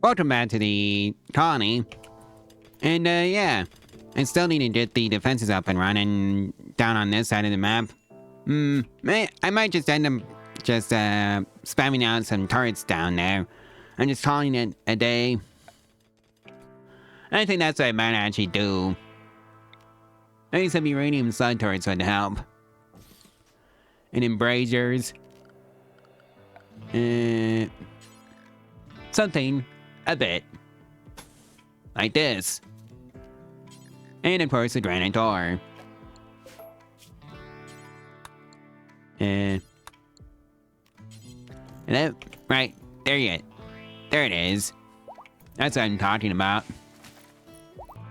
Welcome back to the colony. And, yeah. I still need to get the defenses up and running down on this side of the map. I might just end up just, spamming out some turrets down there. I'm just calling it a day. I think that's what I might actually do. Maybe some uranium slug turrets would help. And embrasures. Something a bit like this. And of course, the granite door. Right, there it is. That's what I'm talking about.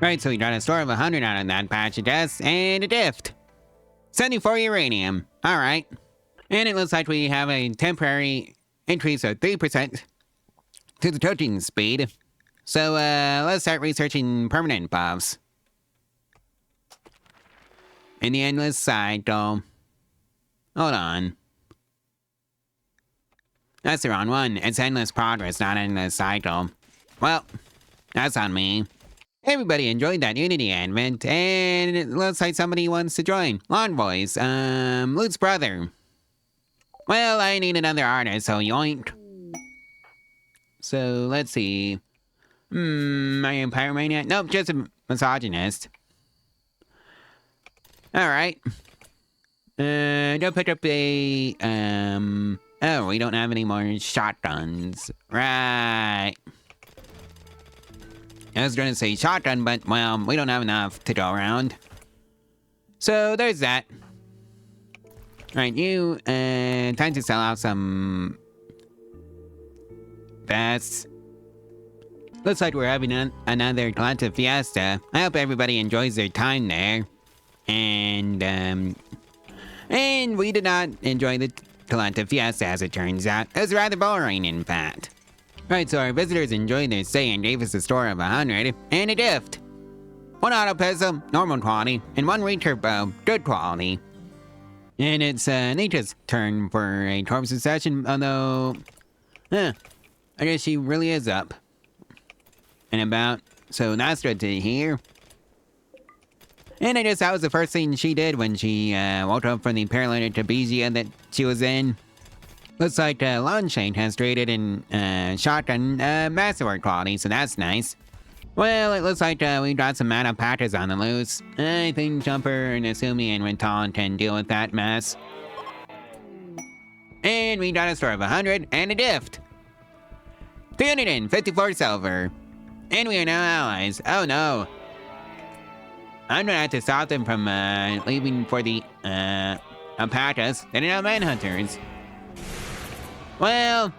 Right, so we got a store of 100 out of that patch of dust, and a gift. 74 uranium, alright. And it looks like we have a temporary increase of 3% to the touching speed. So, let's start researching permanent buffs. In the endless cycle. Hold on. That's the wrong one. It's endless progress, not endless cycle. Well, that's on me. Everybody enjoyed that Unity advent, and it looks like somebody wants to join. Lawn Boys, Luke's brother. Well, I need another artist, so yoink. So, let's see. Are you a pyromaniac? Nope, just a misogynist. Alright. Don't pick up a, oh, we don't have any more shotguns. Right. I was gonna say shotgun, but, well, we don't have enough to go around. So, there's that. Right, you, time to sell out some vests. Looks like we're having another Galactic Fiesta. I hope everybody enjoys their time there. And we did not enjoy the Galactic Fiesta, as it turns out. It was rather boring, in fact. Right, so our visitors enjoyed their stay and gave us a store of 100, and a gift. 1 auto pistol, normal quality, and 1 returbo, good quality. And it's Nita's turn for a corpse session, although, I guess she really is up and about, so that's good to hear. And I guess that was the first thing she did when she woke up from the paralytic trapezium that she was in. Looks like Longshank has traded in shotgun masterwork quality, so that's nice. Well, it looks like we got some mana patches on the loose. I think Jumper and Asumi and Rental can deal with that mess. And we got a store of 100 and a gift. 354 silver. And we are now allies. Oh no. I'm gonna have to stop them from leaving for the Apaches. They're now manhunters. Well,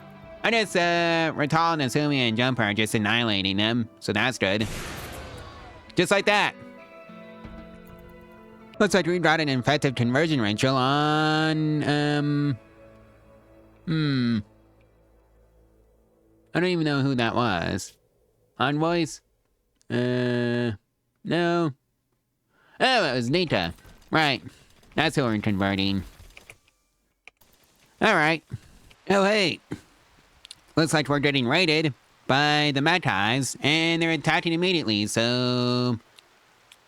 I guess Rental and Asumi and Jumper are just annihilating them, so that's good. Just like that. Looks like we got an effective conversion ritual on I don't even know who that was. Envoys? No. Oh, it was Nita. Right. That's who we're converting. Alright. Oh, hey. Looks like we're getting raided by the Magpies, and they're attacking immediately, so...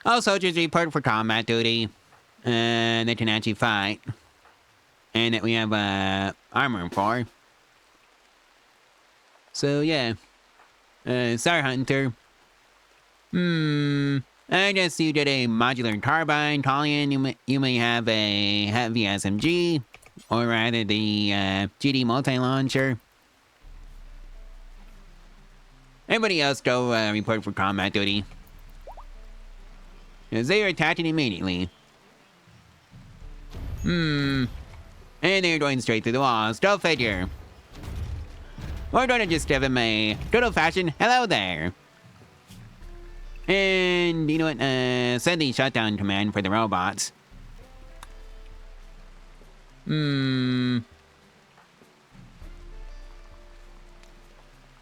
All soldiers report for combat duty. They can actually fight. And that we have, armor for. So, yeah. Sorry, Hunter. I guess you get a modular carbine, Collian. You may have a heavy SMG, or rather the GD multi-launcher. Everybody else go report for combat duty. Because they are attacking immediately. And they're going straight through the walls. Go figure. We're going to just give him a good old-fashioned hello there. And, you know what, send the shutdown command for the robots. And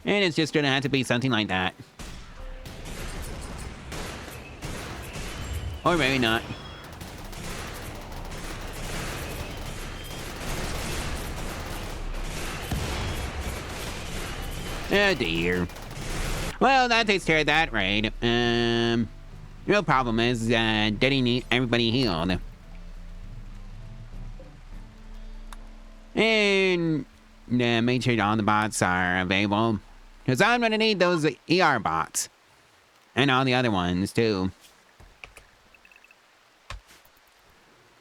it's just gonna have to be something like that. Or maybe not. Oh dear. Well, that takes care of that raid. Real problem is getting everybody healed. And make sure all the bots are available. Because I'm going to need those ER bots. And all the other ones, too.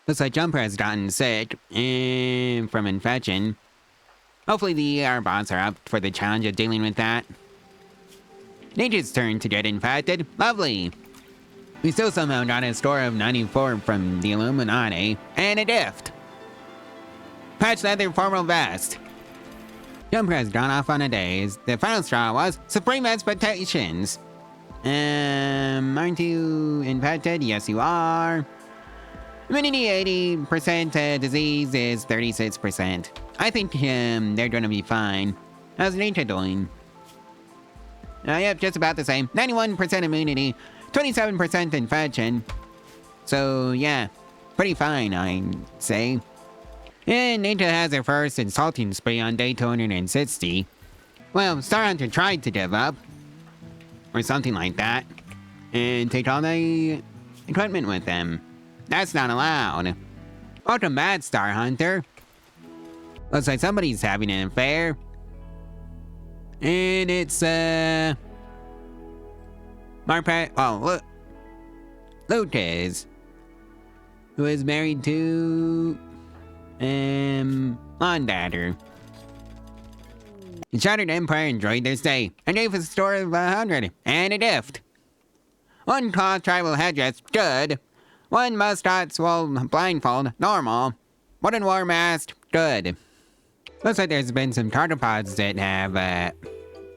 Looks like Jumper has gotten sick from infection. Hopefully the ER bots are up for the challenge of dealing with that. Nature's turn to get infected. Lovely. We still somehow got a score of 94 from the Illuminati. And a gift. Patch leather formal vest. Jumper has gone off on a daze. The final straw was supreme expectations. Aren't you infected? Yes, you are. Immunity 80%, disease is 36%. I think they're gonna be fine. How's Nature doing? Yep, just about the same. 91% immunity, 27% infection. So yeah, pretty fine, I'd say. And Nature has her first insulting spree on day 260. Well, Star Hunter tried to give up. Or something like that. And take all the equipment with them. That's not allowed. Welcome back, Star Hunter. Looks like somebody's having an affair. And it's, Lucas. Who is married to, Lawndatter. The Shattered Empire enjoyed their stay and gave us a store of 100 and a gift. One cloth tribal headdress, good. One mascot's blindfold, normal. Wooden war mask, good. Looks like there's been some tarthropods that have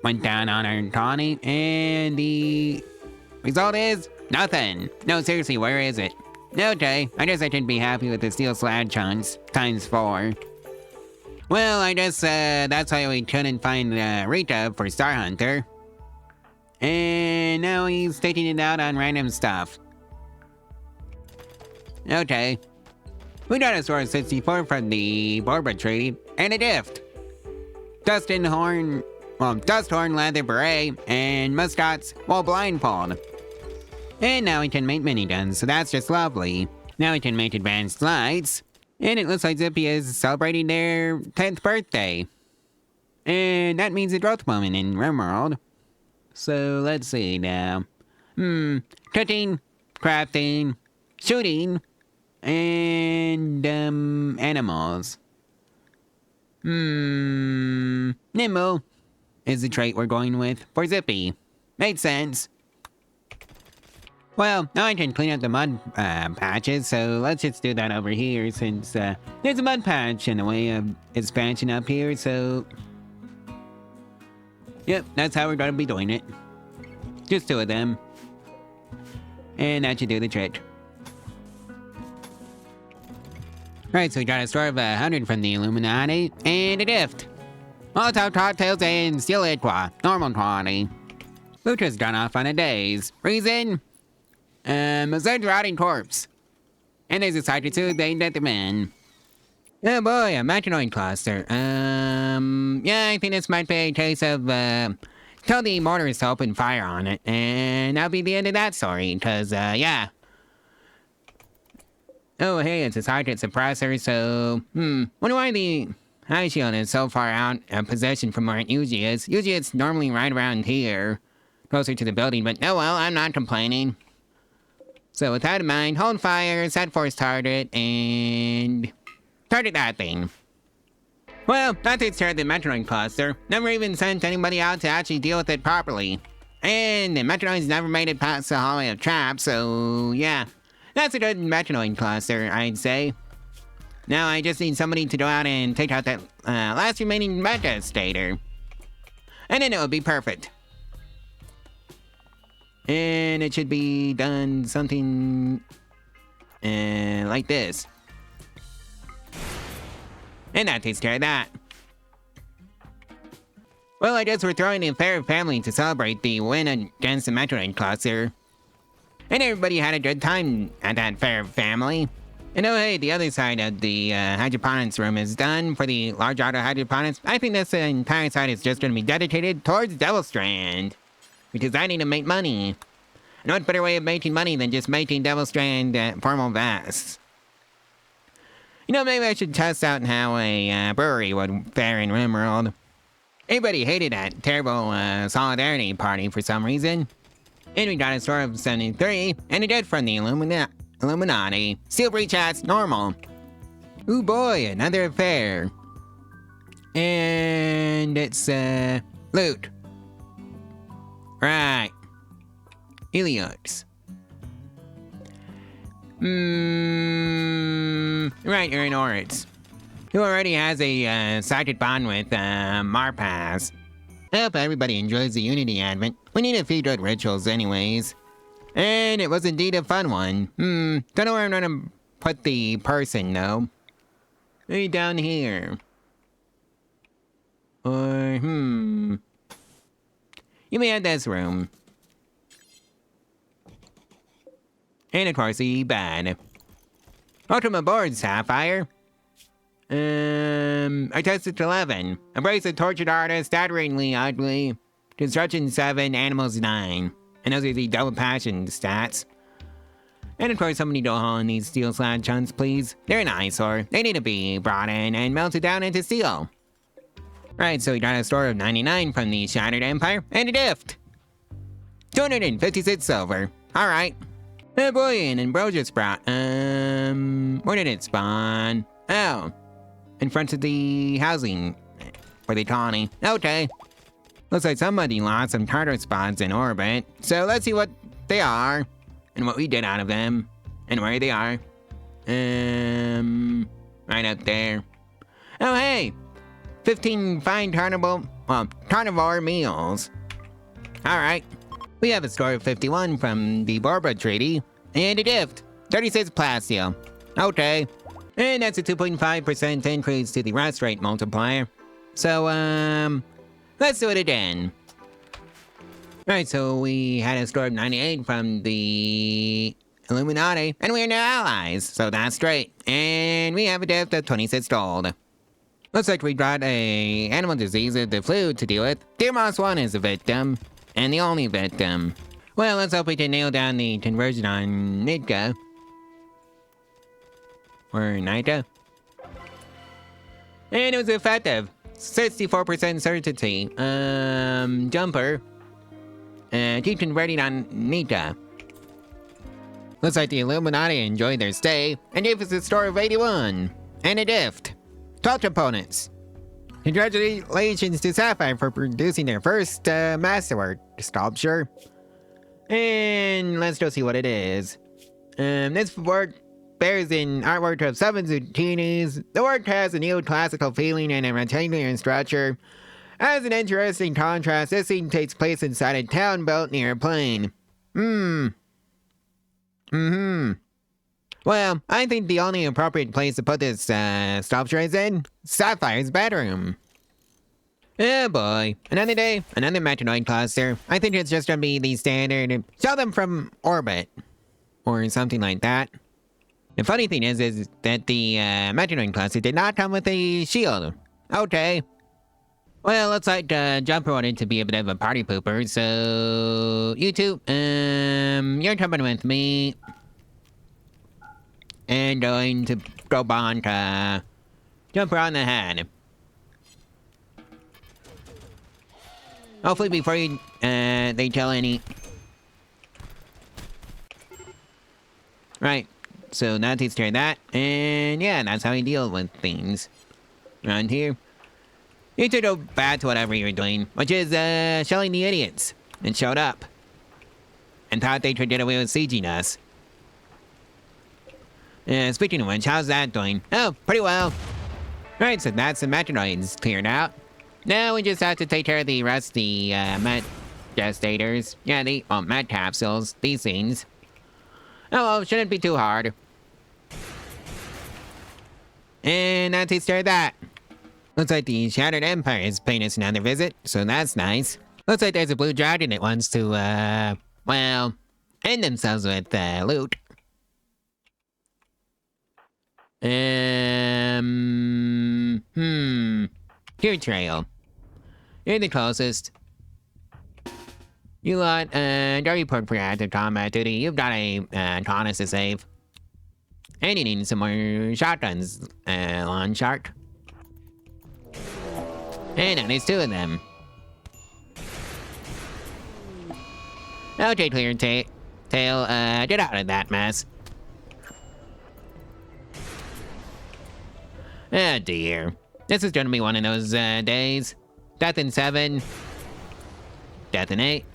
went down on our colony, and the result is nothing. No, seriously, where is it? Okay, I guess I should be happy with the steel slag chunks times 4. Well, I guess that's why we couldn't find Rita for Star Hunter. And now he's taking it out on random stuff. Okay. We got a score of 64 from the Borba Treaty, and a gift. Dust horn leather beret, and mascots blindfold. And now we can make miniguns, so that's just lovely. Now we can make advanced lights. And it looks like Zippy is celebrating their 10th birthday. And that means a growth moment in Rimworld. So let's see now. Cooking, crafting, shooting, and animals. Nimble is the trait we're going with for Zippy. Made sense. Well, now I can clean up the mud patches, so let's just do that over here since there's a mud patch in the way of expansion up here, so... Yep, that's how we're gonna be doing it. Just 2 of them. And that should do the trick. Alright, so we got a score of 100 from the Illuminati, and a gift. Molotov cocktails and steel aqua, normal quality. Lutra's gone off on a daze. Reason? A third rotting corpse. And there's a cider tube aimed at the men. Oh boy, a machinoid cluster. Yeah, I think this might be a case of, tell the mortars to open fire on it, and that'll be the end of that story, cause, yeah. Oh, hey, it's a sergeant suppressor, so, wonder why the high shield is so far out of position from where it usually is. Usually it's normally right around here, closer to the building, but oh well, I'm not complaining. So with that in mind, hold fire, set force target, and target that thing. Well, that takes care of the Metroid cluster. Never even sent anybody out to actually deal with it properly. And the Metroid's never made it past the hallway of traps, so yeah. That's a good Metroid cluster, I'd say. Now I just need somebody to go out and take out that last remaining Metastator. And then it will be perfect. And it should be done something like this. And that takes care of that. Well, I guess we're throwing a fair family to celebrate the win against the Metroid cluster. And everybody had a good time at that fair family. And oh hey, the other side of the hydroponics room is done for the large auto hydroponics. I think this entire side is just going to be dedicated towards Devil Strand. because I need to make money. And what better way of making money than just making Devil Strand formal vests? You know, maybe I should test out how a brewery would fare in Rimworld. Everybody hated that terrible solidarity party for some reason. And we got a store of 73, and a debt from the Illuminati. Steel breach hats, normal. Ooh boy, another affair. And it's, loot. Right. Helios. Right, you're in Oryx. Who already has a sighted bond with Marpaz. I hope everybody enjoys the Unity Advent. We need a few good rituals anyways. And it was indeed a fun one. Don't know where I'm gonna put the person though. Maybe down here. Or, you may have this room. And of course the bed. Welcome aboard, Sapphire. I tested 11. Embrace a tortured artist, staggeringly ugly. Construction 7, animals 9. And those are the double passion stats. And of course, somebody don't haul in these steel slab chunks, please. They're an eyesore. They need to be brought in and melted down into steel. Right, so we got a store of 99 from the Shattered Empire, and a gift. 256 silver. Alright. Oh boy, an ambrosia sprout. Where did it spawn? Oh. In front of the housing for the colony. Okay. Looks like somebody lost some tartar spots in orbit. So let's see what they are. And what we did out of them. And where they are. Right up there. Oh hey! 15 fine carnivore meals. Alright. We have a store of 51 from the Borba Treaty. And a gift. 36 plasteel. Okay. And that's a 2.5% increase to the rust rate multiplier. So, let's do it again. Alright, so we had a store of 98 from the Illuminati, and we are now allies, so that's great. And we have a gift of 26 gold. Looks like we got a animal disease of the flu to deal with. Deer Moss 1 is a victim, and the only victim. Well, let's hope we can nail down the conversion on Nitka. Or Nika. And it was effective. 64% certainty. Jumper. Keep converting on Nika. Looks like the Illuminati enjoyed their stay and gave us a store of 81. And a gift. 12 opponents. Congratulations to Sapphire for producing their first masterwork sculpture. And let's go see what it is. This work bears an artwork of 7 zucchinis. The work has a neoclassical feeling and a rectangular structure. As an interesting contrast, this scene takes place inside a town built near a plain. Well, I think the only appropriate place to put this sculpture is in Sapphire's bedroom. Oh boy, another day, another metronoid cluster. I think it's just gonna be the standard, sell them from orbit. Or something like that. The funny thing is that the metronoid cluster did not come with a shield. Okay. Well, looks like Jumper wanted to be a bit of a party pooper, so you two, you're coming with me. And going to go bond Jumper on the head. Hopefully before you, they tell any. Right. So that takes care of that. And yeah, that's how you deal with things around here. You should go back to whatever you're doing, which is shelling the idiots. And showed up. And thought they could get away with sieging us. Speaking of which, how's that doing? Oh, pretty well. Right, so that's the metronoids cleared out. Now we just have to take care of the rest of the met gestators. Yeah, the met capsules, these things. Oh well, shouldn't be too hard. And that takes care of that. Looks like the Shattered Empire is paying us another visit, so that's nice. Looks like there's a blue dragon that wants to, well, end themselves with, loot. Here, Trail. You're the closest. You lot, don't report for active combat duty. You've got a Taunus to save. And you need some more shotguns, Lawn Shark. And now there's 2 of them. Okay, Clear Tail, get out of that mess. Oh dear. This is gonna be one of those, days. Death in 7. Death in 8.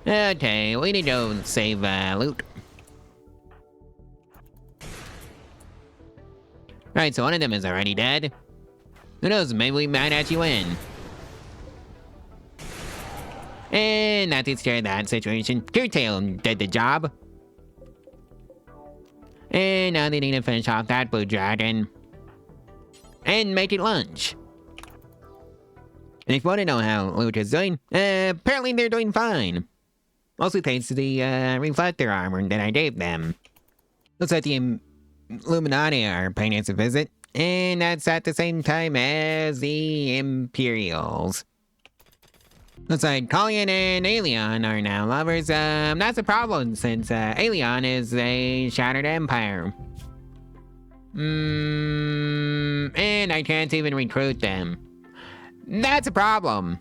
Okay, we need to go save, loot. Right, so one of them is already dead. Who knows, maybe we might actually win. And that takes care of that situation. Curtail did the job. And now they need to finish off that blue dragon. And make it lunch. And if you want to know how loot is doing, apparently they're doing fine. Mostly thanks to the, reflector armor that I gave them. Looks like the Illuminati are paying us a visit. And that's at the same time as the Imperials. Looks like Collian and Alien are now lovers. That's a problem since, Alien is a shattered empire. And I can't even recruit them. That's a problem.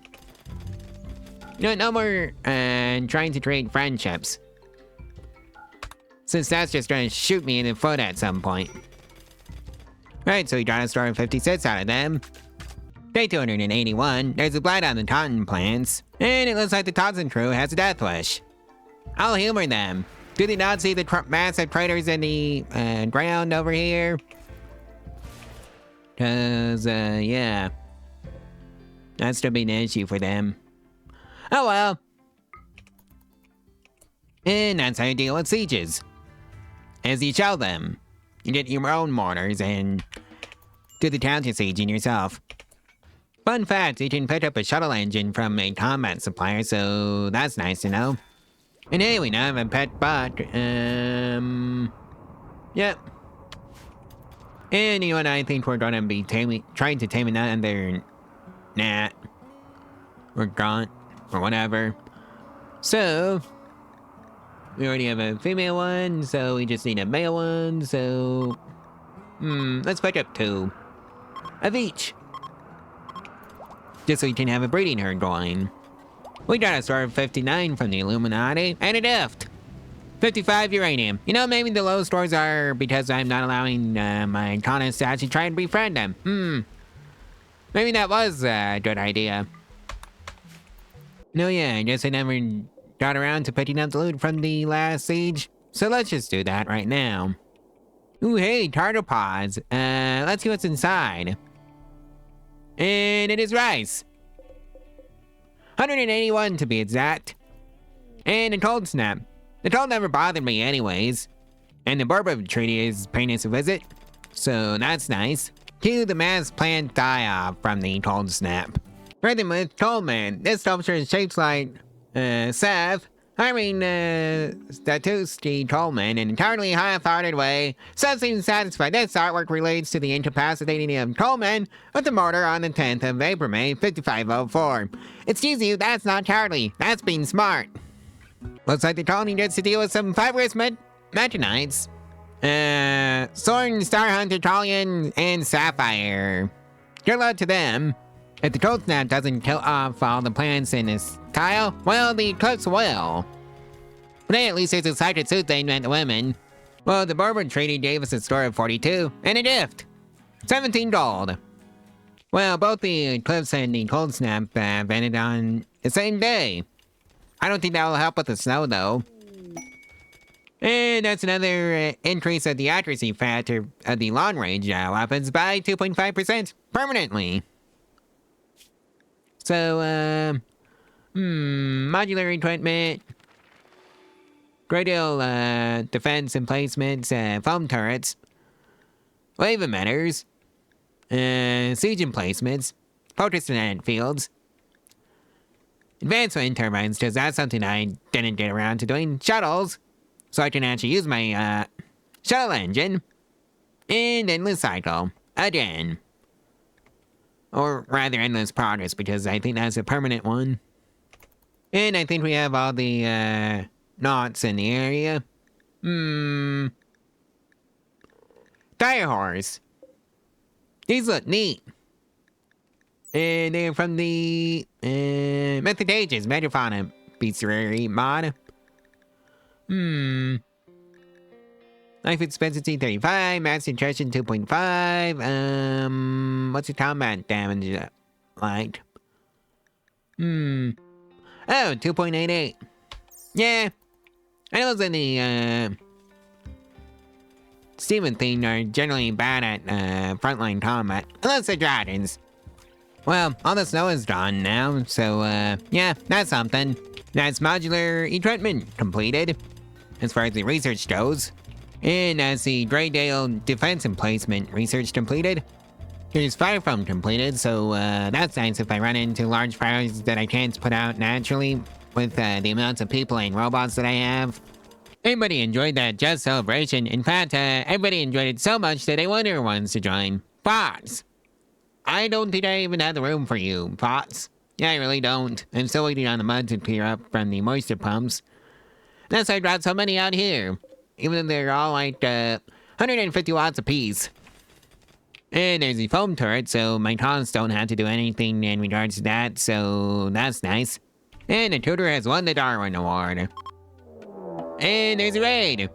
You know, no more, trying to trade friendships. Since that's just gonna shoot me in the foot at some point. Right, so we got a star of 56 out of them. Day 281, there's a blight on the Taunton plants. And it looks like the Taunton crew has a death wish. I'll humor them. Do they not see the massive craters in the, ground over here? Cause, yeah. That's gonna be an issue for them. Oh well. And that's how you deal with sieges. As you shell them. You get your own mortars and do the counter sieging yourself. Fun fact, you can pick up a shuttle engine from a combat supplier, so that's nice to know. And hey, we now have a pet bot. Yep. And you and I think we're gonna be trying to tame another gnat. Or gaunt. Or whatever. So, we already have a female one, so we just need a male one, so... let's pick up 2. Of each. Just so you can have a breeding herd going. We got a star of 59 from the Illuminati, and a gift. 55 uranium. You know, maybe the low scores are because I'm not allowing my colonists to actually try and befriend them. Maybe that was a good idea. No, yeah, I guess I never got around to picking up the loot from the last siege. So let's just do that right now. Ooh, hey, tardipods. Let's see what's inside. And it is rice. 181 to be exact. And a cold snap. The cold never bothered me anyways. And the Bourbon Treaty is paying us a visit. So that's nice. Cue the mass plant die-off from the cold snap. Rhythm with Coleman. This sculpture is shaped like, Sav. Statuski Coleman in an entirely half-hearted way. Some seems satisfied. This artwork relates to the incapacitating of Coleman with the mortar on the 10th of April, May 5504. Excuse you, that's not cowardly. That's being smart. Looks like the colony gets to deal with some fibrous metanites. Sorn, Star Hunter, Talion, and Sapphire. Good luck to them. If the cold snap doesn't kill off all the plants in this tile, well, the eclipse will. Today at least there's a sacred suit they meant to women. Well, the Bourbon Treaty gave us a score of 42, and a gift. 17 gold. Well, both the eclipse and the cold snap ended on the same day. I don't think that will help with the snow, though. And that's another increase of the accuracy factor of the long-range weapons by 2.5% permanently. So, modular equipment, radial defense emplacements, foam turrets, wave emitters, siege emplacements, photosynthetic fields, advanced wind turbines, because that's something I didn't get around to doing, shuttles, so I can actually use my shuttle engine, and endless cycle, again. Or rather, endless progress, because I think that's a permanent one. And I think we have all the, knots in the area. Tire horse. These look neat. And they're from the, Method Ages Megafauna Bestiary mod. Life expectancy 35, mass nutrition 2.5. What's the combat damage like? Oh, 2.88. Yeah. I know those in the Steven theme are generally bad at frontline combat. Unless they're dragons. Well, all the snow is gone now, so yeah, that's something. That's modular equipment completed, as far as the research goes. And as the Greydale defense emplacement research completed, here's fire foam completed, so that's nice if I run into large fires that I can't put out naturally with the amounts of people and robots that I have. Everybody enjoyed that Just celebration. In fact, everybody enjoyed it so much that they wanted ones to join. Bots! I don't think I even have the room for you, bots. Yeah, I really don't. I'm still waiting on the mud to clear up from the moisture pumps. That's why I brought so many out here. Even though they're all like 150 watts apiece. And there's the foam turret, so my cons don't have to do anything in regards to that, so that's nice. And the tutor has won the Darwin Award. And there's a raid.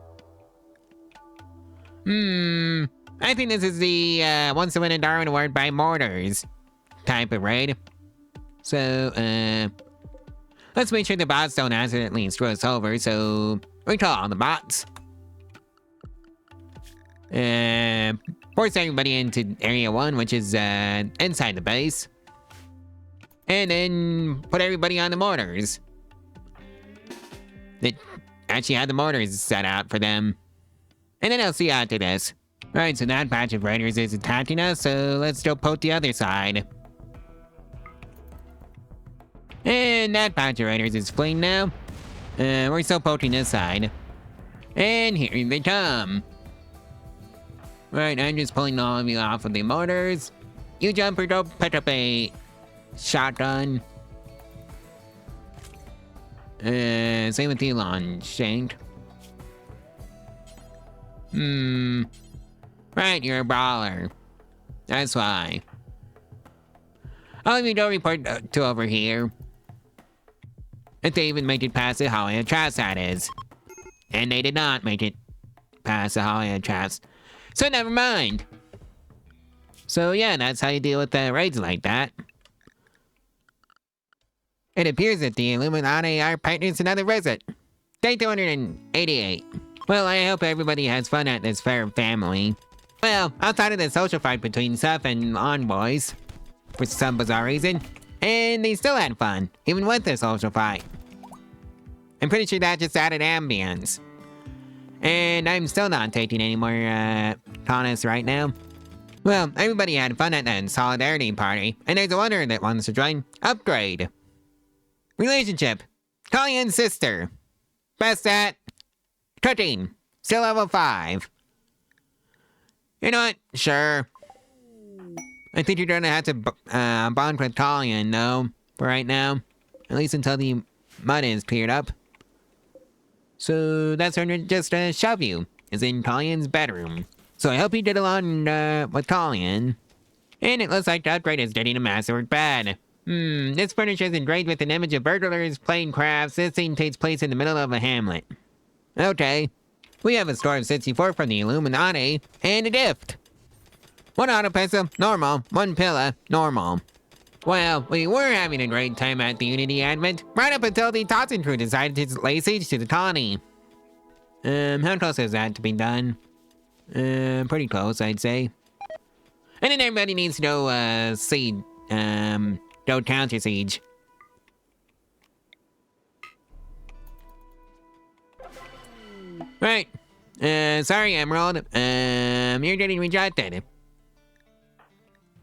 I think this is the wants to win a Darwin Award by mortars type of raid. So, let's make sure the bots don't accidentally screw us over, so recall the bots. Force everybody into Area 1, which is inside the base. And then put everybody on the mortars. That actually had the mortars set out for them. And then I'll see after this. Alright, so that batch of raiders is attacking us, so let's go poke the other side. And that batch of raiders is fleeing now. We're still poking this side. And here they come. Right, I'm just pulling all of you off of the mortars. You jumper, go pick up a shotgun. Same with you, Elon Shank. Right, you're a brawler. That's why. All of you go report to over here. If they even make it past the Hollywood Traps, that is. And they did not make it past the Hollywood Traps. So never mind. So yeah, that's how you deal with raids like that. It appears that the Illuminati are partners in another visit. Day 288. Well, I hope everybody has fun at this fair family. Well, outside of the social fight between Seth and Envoys, for some bizarre reason, and they still had fun, even with the social fight. I'm pretty sure that just added ambience. And I'm still not taking any more, colonists right now. Well, everybody had fun at that solidarity party, and there's a wonder that wants to join. Upgrade. Relationship. Colleen's sister. Best at cooking. Still level 5. You know what? Sure. I think you're gonna have to bond with Colleen, though, for right now. At least until the mud is cleared up. So that's her just shove you, is in Colleen's bedroom. So I hope you get along with Colleen. And it looks like the upgrade is getting a masterwork bed. This furniture is engraved with an image of burglars playing crafts. This scene takes place in the middle of a hamlet. Okay. We have a score of 64 from the Illuminati, and a gift. 1 auto pistol, normal. 1 pillar, normal. Well, we were having a great time at the Unity Advent, right up until the Totten crew decided to lay siege to the colony. How close is that to be done? Pretty close, I'd say. And then everybody needs to go, siege, go counter siege. Right. Sorry, Emerald. You're getting rejected.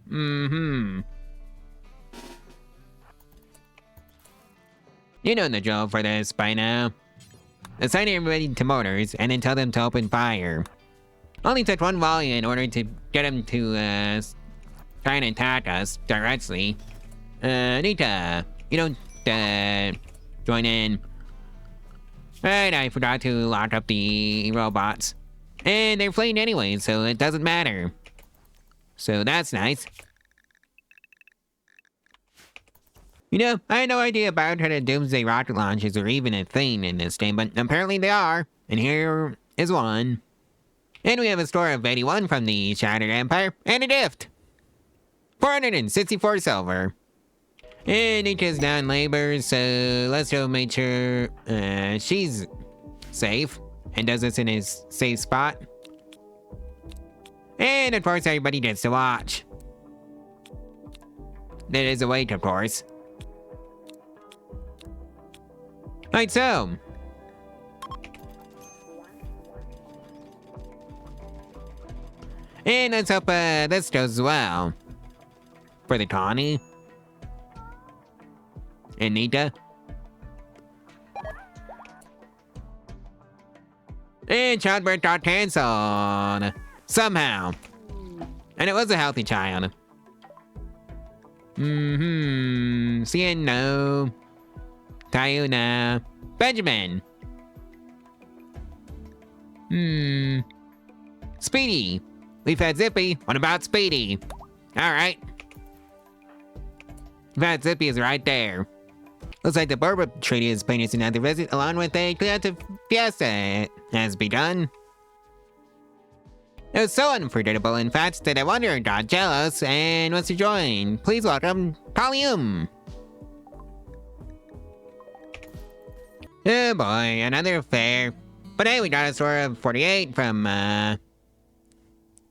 You know the drill for this by now. Assign everybody to mortars, and then tell them to open fire. Only took 1 volley in order to get them to, try and attack us directly. Nita, you don't, join in. Right, I forgot to lock up the robots. And they're fleeing anyway, so it doesn't matter. So that's nice. You know, I had no idea Biogeneration doomsday rocket launches are even a thing in this game, but apparently they are. And here is one. And we have a store of 81 from the Shattered Empire, and a gift! 464 silver. And it is now in labor, so let's go make sure she's safe and does this in his safe spot. And of course everybody gets to watch. That is a wait, of course. Right, so. And let's hope this goes as well. For the Connie. And Nita. And childbirth got cancelled. Somehow. And it was a healthy child. Sienno. Tayuna. Benjamin. Speedy. We've had Zippy. What about Speedy? Alright. We've had Zippy is right there. Looks like the Berber Treaty is paying us another visit along with a creative fiesta has begun. It was so unforgettable, in fact, that I wonder got jealous and wants to join. Please welcome Collium. Oh boy, another affair. But hey, we got a score of 48 from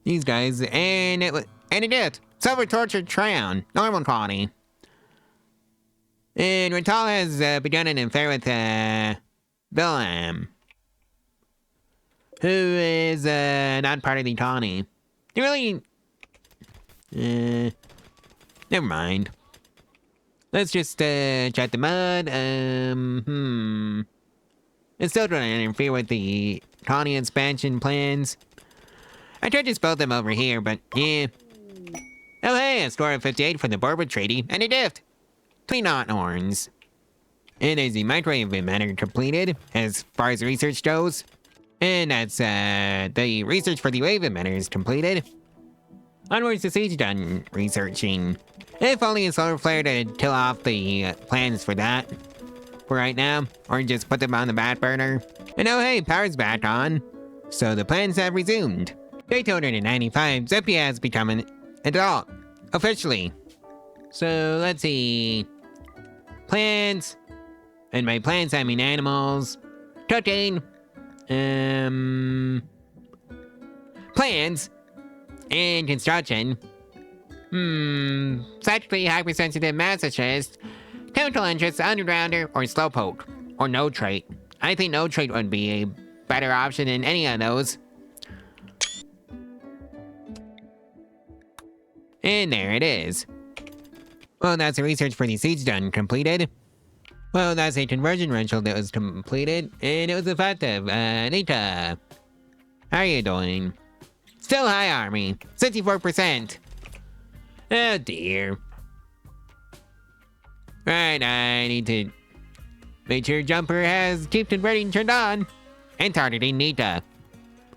these guys, and it did. Silver Tortured Crown, normal quality. And Rental has begun an affair with Willem, who is not part of the colony. You really... never mind. Let's just check the mud. It's still trying to interfere with the colony expansion plans. I tried to spell them over here, but yeah. Oh hey, a score of 58 for the Berber Treaty, and a gift. 3 knot horns. And there's the microwave emitter completed, as far as research goes. And that's the research for the wave emitter is completed. Onwards to Siege done researching. If only a solar flare to kill off the plans for that. For right now, or just put them on the back burner. And oh hey, power's back on. So the plans have resumed. Day 295, Zippy has become an adult. Officially. So let's see. Plants. And by plants I mean animals. Cooking. Plants. And construction. Psychically hypersensitive masochist. Chemical interest, undergrounder, or slowpoke. Or no trait. I think no trait would be a better option than any of those. And there it is. Well, that's the research for the siege done completed. Well, that's a conversion ritual that was completed, and it was effective. Nita, how are you doing? Still high army, 64%. Oh dear. Right, I need to make sure Jumper has keep converting turned on. And targeting Nita.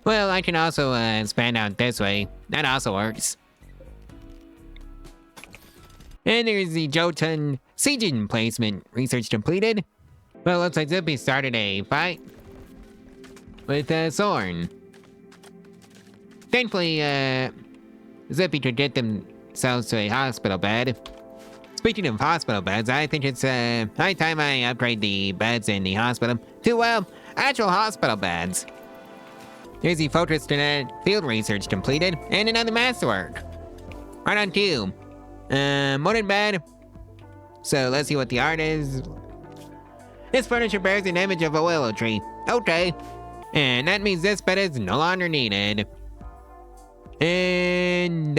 Well, I can also expand out this way. That also works. And there's the Jotun sieging placement research completed. Well, looks like Zippy started a fight with Zorn. Thankfully, Zippy could get themselves to a hospital bed. Speaking of hospital beds, I think it's high time I upgrade the beds in the hospital to, well, actual hospital beds. Here's the Fortress Genetic Field Research completed, and another masterwork. Right on cue. Modern bed. So let's see what the art is. This furniture bears an image of a willow tree. Okay. And that means this bed is no longer needed. And,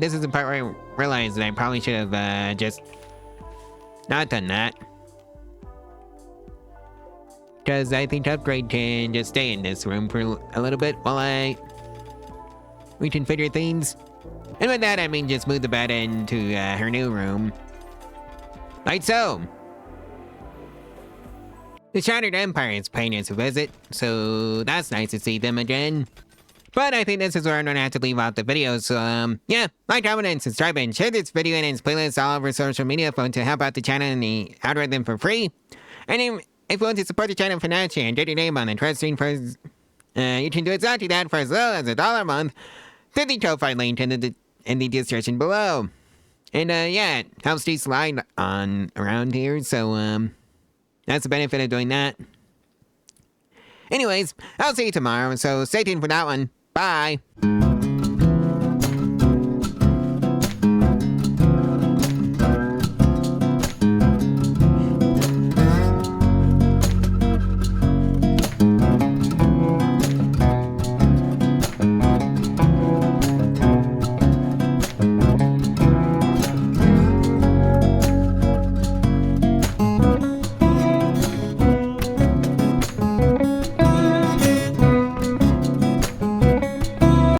this is the part where I realized that I probably should have, just not done that. Because I think Upgrade can just stay in this room for a little bit while I reconfigure things. And with that, I mean just move the bed into her new room. Like so. The Shattered Empire is paying us a visit, so that's nice to see them again. But I think this is where I'm gonna have to leave out the video, so yeah, like, comment, and subscribe, and share this video and its playlist all over social media phone to help out the channel and the algorithm for free. And if you want to support the channel financially and get your name on the Trust Stream first, you can do exactly that for as little as $1 a month through the Ko-Fi link in the description below. And yeah, it helps to slide on around here, so that's the benefit of doing that. Anyways, I'll see you tomorrow, so stay tuned for that one. Bye!